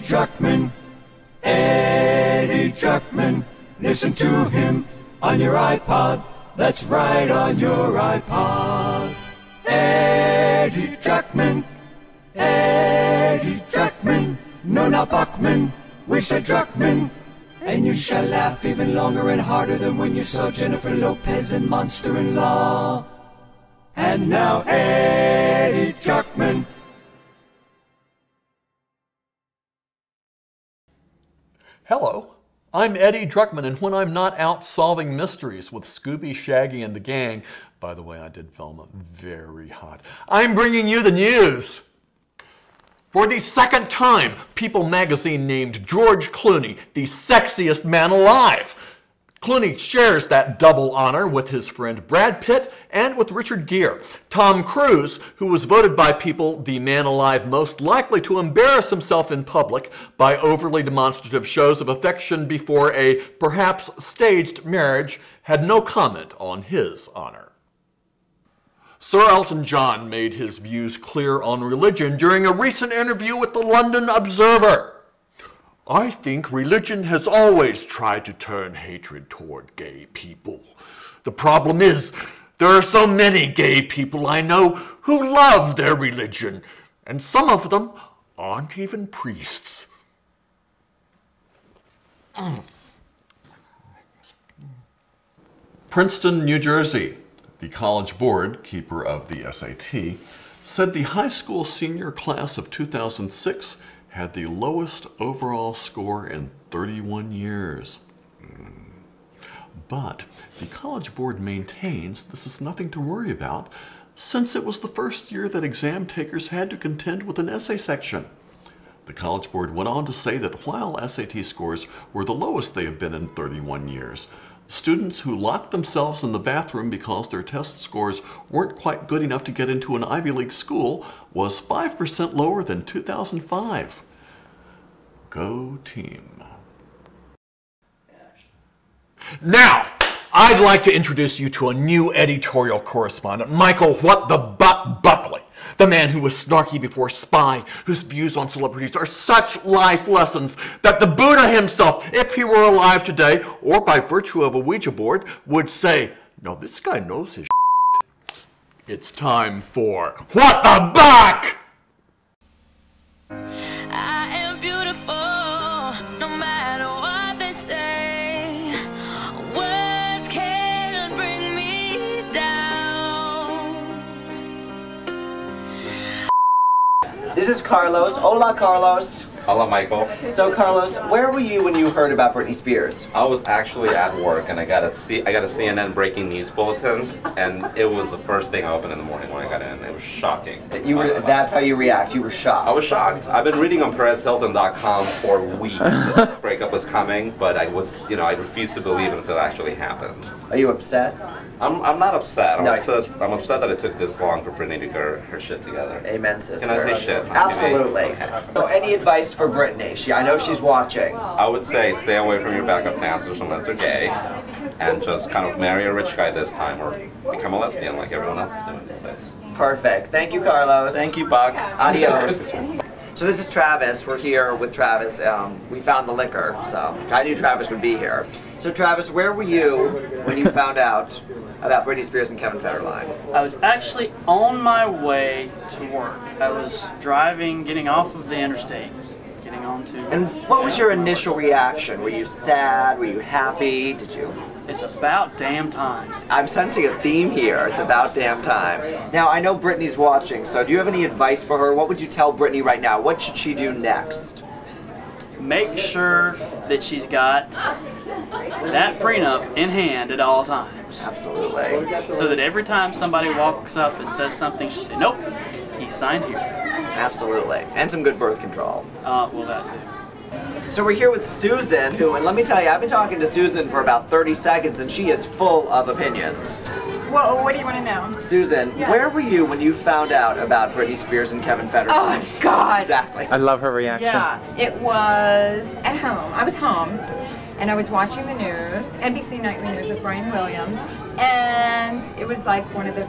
Druckmann, Eddie Druckmann. Listen to him on your iPod. That's right, on your iPod. Eddie Druckmann, Eddie Druckmann. No, not Buckman, we said Druckmann. And you shall laugh even longer and harder than when you saw Jennifer Lopez in Monster-in-Law. And now Eddie Druckmann. Hello, I'm Eddie Druckmann, and when I'm not out solving mysteries with Scooby, Shaggy, and the gang, by the way, I did Velma very hot, I'm bringing you the news. For the second time, People magazine named George Clooney the sexiest man alive. Clooney shares that double honor with his friend Brad Pitt and with Richard Gere. Tom Cruise, who was voted by People the man alive most likely to embarrass himself in public by overly demonstrative shows of affection before a perhaps staged marriage, had no comment on his honor. Sir Elton John made his views clear on religion during a recent interview with the London Observer. I think religion has always tried to turn hatred toward gay people. The problem is, there are so many gay people I know who love their religion, and some of them aren't even priests. Princeton, New Jersey. The College Board, keeper of the SAT, said the high school senior class of 2006 had the lowest overall score in 31 years. But the College Board maintains this is nothing to worry about, since it was the first year that exam takers had to contend with an essay section. The College Board went on to say that while SAT scores were the lowest they have been in 31 years, students who locked themselves in the bathroom because their test scores weren't quite good enough to get into an Ivy League school was 5% lower than 2005. Go team. Now, I'd like to introduce you to a new editorial correspondent, Michael What the Buck Buckley, the man who was snarky before Spy, whose views on celebrities are such life lessons that the Buddha himself, if he were alive today, or by virtue of a Ouija board, would say, "No, this guy knows his shit." It's time for What the Buck! I am beautiful, no matter what they say. Words can't bring me down. This is Carlos. Hola, Carlos. Hola, Michael. So, Carlos, where were you when you heard about Britney Spears? I was actually at work, and I got a CNN breaking news bulletin, and it was the first thing I opened in the morning when I got in. It was shocking. That's how you react. You were shocked. I was shocked. I've been reading on PerezHilton.com for weeks. The breakup was coming, but I refused to believe it until it actually happened. Are you upset? I'm not upset. No. I'm upset that it took this long for Britney to get her shit together. Amen, sister. Can I say shit? Absolutely. Okay. So, any advice for Britney? I know she's watching. I would say stay away from your backup dancers unless they're gay, and just kind of marry a rich guy this time, or become a lesbian like everyone else is doing these days. Perfect. Thank you, Carlos. Thank you, Buck. Adios. So this is Travis. We're here with Travis. We found the liquor, so I knew Travis would be here. So Travis, where were you when you found out about Britney Spears and Kevin Federline? I was actually on my way to work. I was driving, getting off of the interstate, getting onto... And what was your initial reaction? Were you sad? Were you happy? Did you... It's about damn time. I'm sensing a theme here. It's about damn time. Now, I know Britney's watching, so do you have any advice for her? What would you tell Britney right now? What should she do next? Make sure that she's got that prenup in hand at all times. Absolutely. So that every time somebody walks up and says something, she say, "Nope, he signed here." Absolutely. And some good birth control. Well, that too. So we're here with Susan, who, and let me tell you, I've been talking to Susan for about 30 seconds, and she is full of opinions. Well, what do you want to know? Susan, where were you when you found out about Britney Spears and Kevin Federline? Oh, God. Exactly. I love her reaction. Yeah, it was at home. I was home, and I was watching the news, NBC Nightly News with Brian Williams, and it was like one of the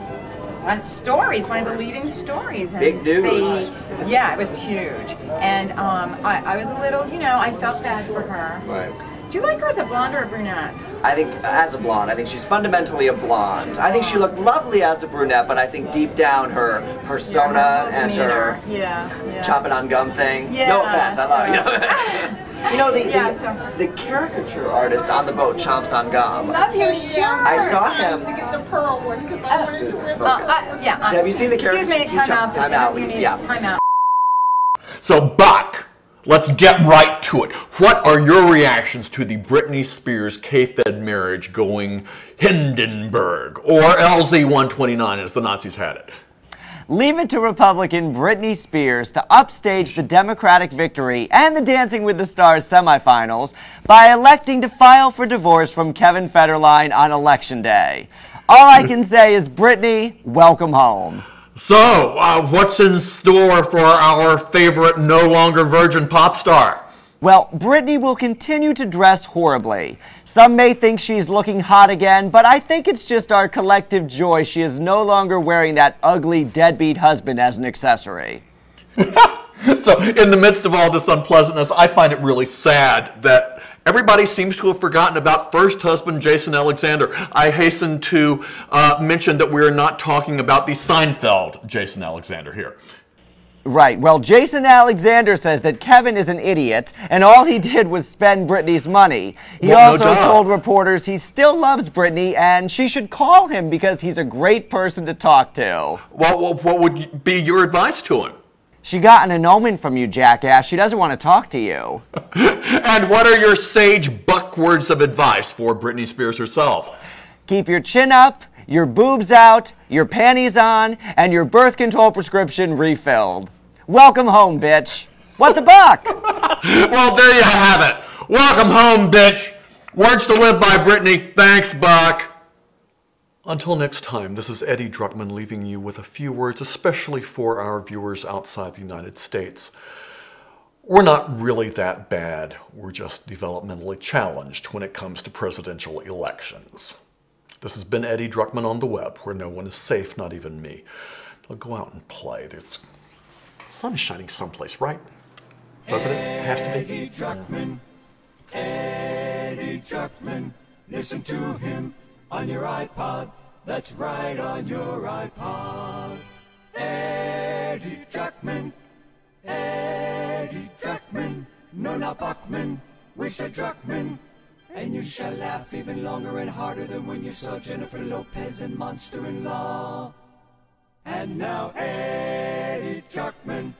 stories, one of the leading stories. And Big news. Yeah, it was huge. And I was a little, you know, I felt bad for her. Right. Do you like her as a blonde or a brunette? I think as a blonde, I think she's fundamentally a blonde. I think she looked lovely as a brunette, but I think deep down her persona and her chopping on gum thing. Yeah, no offense, I love you. You know, the caricature artist on the boat chomps on gum. Love your shirt. I saw him. To get the pearl one because I wanted to wear the have you seen the caricature? Excuse me, time out. Time out. Yeah. Time out. So, Buck, let's get right to it. What are your reactions to the Britney Spears K-Fed marriage going Hindenburg, or LZ-129 as the Nazis had it? Leave it to Republican Britney Spears to upstage the Democratic victory and the Dancing with the Stars semifinals by electing to file for divorce from Kevin Federline on Election Day. All I can say is, Britney, welcome home. So, what's in store for our favorite no longer virgin pop star? Well, Britney will continue to dress horribly. Some may think she's looking hot again, but I think it's just our collective joy she is no longer wearing that ugly deadbeat husband as an accessory. So, in the midst of all this unpleasantness, I find it really sad that everybody seems to have forgotten about first husband Jason Alexander. I hasten to mention that we're not talking about the Seinfeld Jason Alexander here. Right. Well, Jason Alexander says that Kevin is an idiot, and all he did was spend Britney's money. He also told reporters he still loves Britney, and she should call him because he's a great person to talk to. Well, what would be your advice to him? She got an annulment from you, jackass. She doesn't want to talk to you. And what are your sage Buck words of advice for Britney Spears herself? Keep your chin up, your boobs out, your panties on, and your birth control prescription refilled. Welcome home, bitch. What the buck? Well, there you have it. Welcome home, bitch. Words to live by, Britney. Thanks, Buck. Until next time, this is Eddie Druckmann leaving you with a few words, especially for our viewers outside the United States. We're not really that bad. We're just developmentally challenged when it comes to presidential elections. This has been Eddie Druckmann on the web, where no one is safe, not even me. Now go out and play. The sun is shining someplace, right? Doesn't it? It has to be. Eddie Druckmann, Eddie Druckmann, listen to him on your iPod, that's right, on your iPod. Eddie Druckmann, no not Buckman, we said Druckmann. And you shall laugh even longer and harder than when you saw Jennifer Lopez in Monster-in-Law. And now Eddie Druckmann,